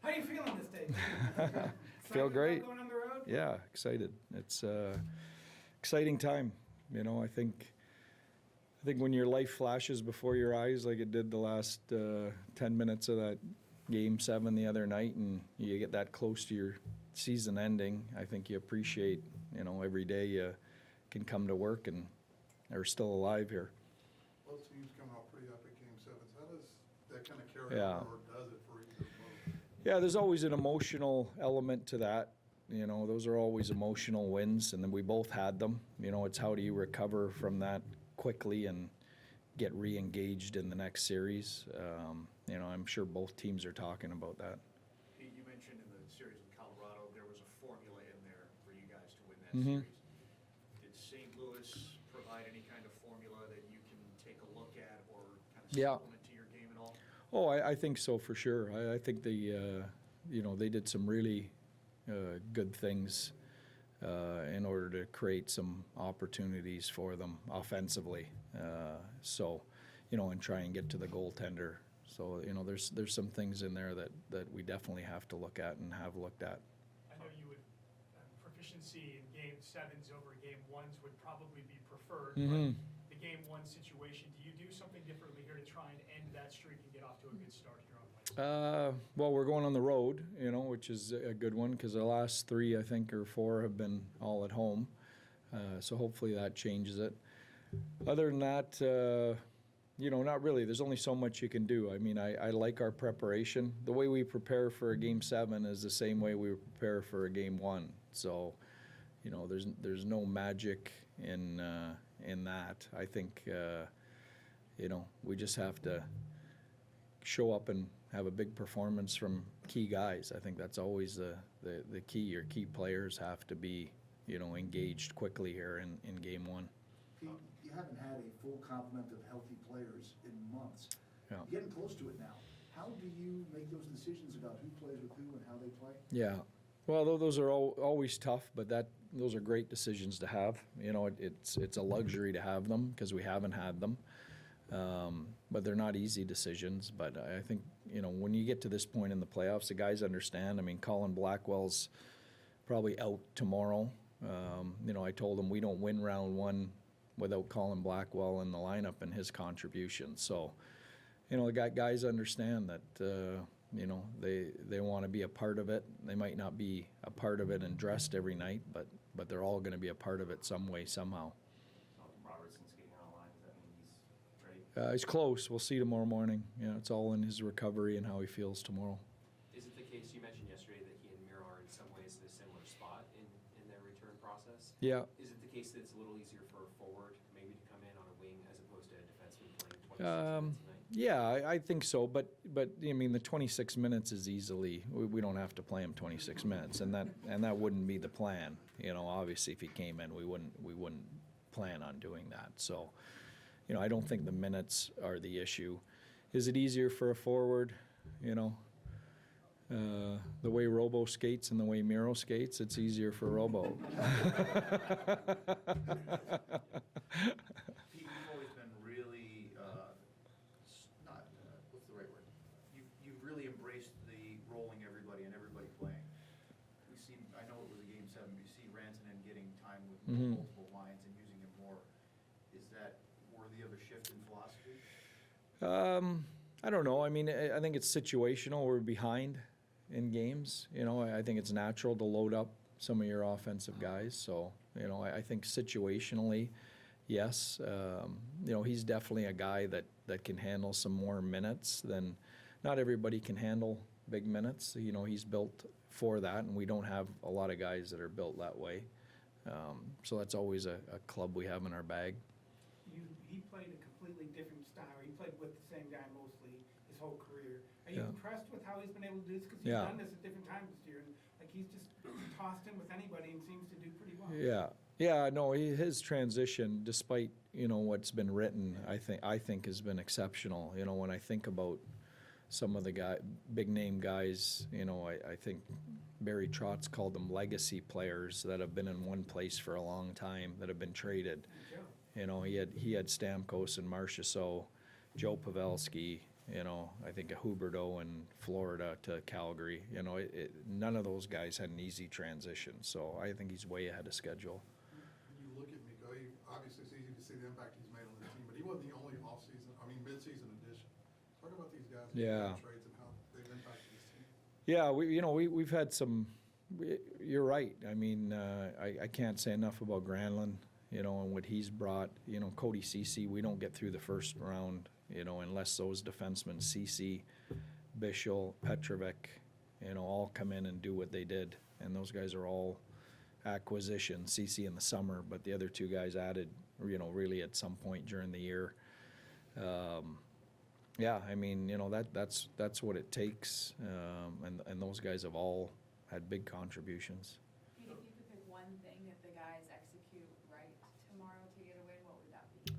How are you feeling this day? Feel great. Going on the road? Yeah, excited. It's exciting time. You know, I think when your life flashes before your eyes like it did the last 10 minutes of that Game 7 the other night, and you get that close to your season ending, I think you appreciate, you know, every day you can come to work and are still alive here. Both teams come out pretty epic Game 7s. How does that kind of carry Yeah. over, or does it for either of both? Yeah, there's always an emotional element to that. You know, those are always emotional wins, and then we both had them. You know, it's how do you recover from that quickly and get re-engaged in the next series. You know, I'm sure both teams are talking about that. Pete, you mentioned in the series with Colorado there was a formula in there for you guys to win that Mhm. series. Did St. Louis provide any kind of formula that you can take a look at or kind of Yeah. supplement to your game at all? Oh, I think so for sure. I think they, you know, they did some really good things in order to create some opportunities for them offensively. So, you know, and try and get to the goaltender. So, you know, there's some things in there that we definitely have to look at and have looked at. I know you would, proficiency in Game 7s over Game 1s would probably be preferred. Mhm. But the Game 1 situation, do you do something differently here to try and end that streak and get off to a good start here on Wednesday? Well, we're going on the road, you know, which is a good one because the last 3, I think, or 4 have been all at home. So hopefully that changes it. Other than that, you know, not really. There's only so much you can do. I mean, I like our preparation. The way we prepare for a Game 7 is the same way we prepare for a Game 1. So, you know, there's no magic in that. I think, you know, we just have to show up and have a big performance from key guys. I think that's always the key. Your key players have to be, you know, engaged quickly here in Game 1. Pete, you haven't had a full complement of healthy players in months. Yeah. You're getting close to it now. How do you make those decisions about who plays with who and how they play? Yeah. Well, those are always tough, but those are great decisions to have. You know, it's a luxury to have them because we haven't had them. But they're not easy decisions. But I think, you know, when you get to this point in the playoffs, the guys understand. I mean, Colin Blackwell's probably out tomorrow. You know, I told him we don't win round 1 without Colin Blackwell in the lineup and his contribution. So, you know, the guys understand that, you know, they want to be a part of it. They might not be a part of it and dressed every night, but they're all going to be a part of it some way, somehow. Robertson's getting on the line. Does that mean he's ready? He's close. We'll see tomorrow morning. You know, it's all in his recovery and how he feels tomorrow. Is it the case, you mentioned yesterday that he and Miro are in some ways in a similar spot in their return process? Yeah. Is it the case that it's a little easier for a forward maybe to come in on a wing as opposed to a defenseman playing 26 minutes a night? Yeah, I think so. But I mean, the 26 minutes is easily. We don't have to play him 26 minutes, and that wouldn't be the plan. You know, obviously, if he came in, we wouldn't plan on doing that. So, you know, I don't think the minutes are the issue. Is it easier for a forward? You know, the way Robo skates and the way Miro skates, it's easier for Robo. Pete, you've always been really, what's the right word? You've really embraced the rolling everybody and everybody playing. We see, I know it was a Game 7, we see Rantanen getting time with multiple lines and using him more. Is that worthy of a shift in philosophy? I don't know. I mean, I think it's situational. We're behind in games. You know, I think it's natural to load up some of your offensive guys. So, you know, I think situationally, yes. You know, he's definitely a guy that can handle some more minutes than not everybody can handle big minutes. You know, he's built for that, and we don't have a lot of guys that are built that way. So that's always a club we have in our bag. He played a completely different style. He played with the same guy mostly his whole career. Are you Yeah. impressed with how he's been able to do this? Because he's Yeah. done this at different times this year. And like he's just tossed him with anybody and seems to do pretty well. Yeah. No, his transition, despite, you know, what's been written, I think has been exceptional. You know, when I think about some of the big name guys, you know, I think Barry Trotz called them legacy players that have been in one place for a long time that have been traded. Yeah. You know, he had Stamkos and Marchessault, Joe Pavelski, you know, I think of Huberto in Florida to Calgary, you know, none of those guys had an easy transition, so I think he's way ahead of schedule. When you look at Miko, obviously it's easy to see the impact he's made on the team, but he wasn't the only mid-season addition. Talk about these guys, Yeah. trades and how they've impacted this team. Yeah, we've had some, you're right, I mean, I can't say enough about Granlund, you know, and what he's brought, you know, Cody Ceci, we don't get through the first round, you know, unless those defensemen, Ceci, Bichel, Petrovic, you know, all come in and do what they did. And those guys are all acquisitions, Ceci in the summer, but the other two guys added, you know, really at some point during the year. Yeah, I mean, you know, that's what it takes, and those guys have all had big contributions. Pete, if you could pick one thing that the guys execute right tomorrow to get a win, what would that be?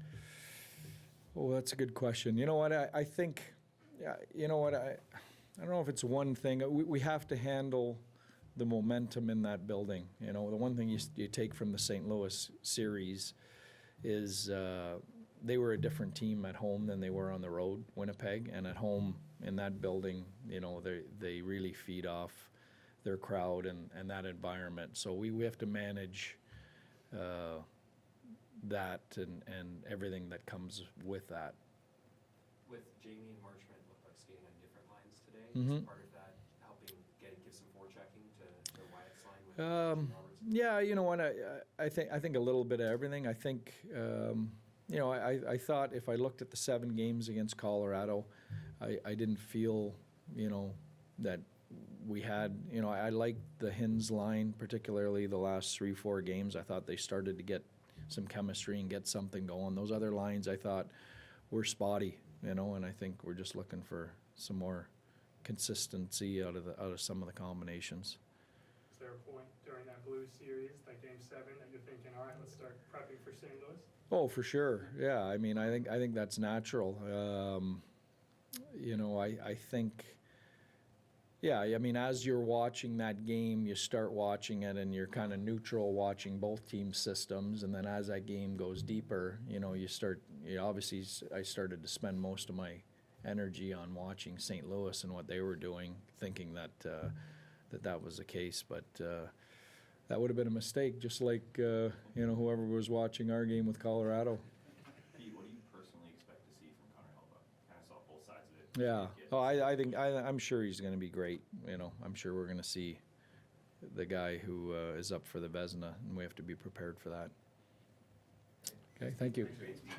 Oh, that's a good question. You know what, I think, yeah, you know what, I don't know if it's one thing. We have to handle the momentum in that building. You know, the one thing you take from the St. Louis series is they were a different team at home than they were on the road, Winnipeg, and at home in that building, you know, they really feed off their crowd and that environment. So we have to manage that and everything that comes with that. With Jamie and Marchment look like skating on different lines today, Mhm. is part of that helping give some forechecking to Wyatt's line with Robertson? Yeah, you know what, I think a little bit of everything. I think, you know, I thought if I looked at the 7 games against Colorado, I didn't feel, you know, that we had, you know, I liked the Hins line, particularly the last 3-4 games. I thought they started to get some chemistry and get something going. Those other lines I thought were spotty, you know, and I think we're just looking for some more consistency out of some of the combinations. Is there a point during that Blues series, like Game 7, that you're thinking, all right, let's start prepping for St. Louis? Oh, for sure. Yeah, I mean, I think that's natural. You know, I think, yeah, I mean, as you're watching that game, you start watching it and you're kind of neutral watching both team systems, and then as that game goes deeper, you know, obviously I started to spend most of my energy on watching St. Louis and what they were doing, thinking that that was the case, but that would have been a mistake, just like, you know, whoever was watching our game with Colorado. Pete, what do you personally expect to see from Connor Hellebuck? Kind of saw both sides of it. Yeah. Oh, I think I'm sure he's going to be great. You know, I'm sure we're going to see the guy who is up for the Vezina, and we have to be prepared for that. Okay, thank you. Thanks, Pete.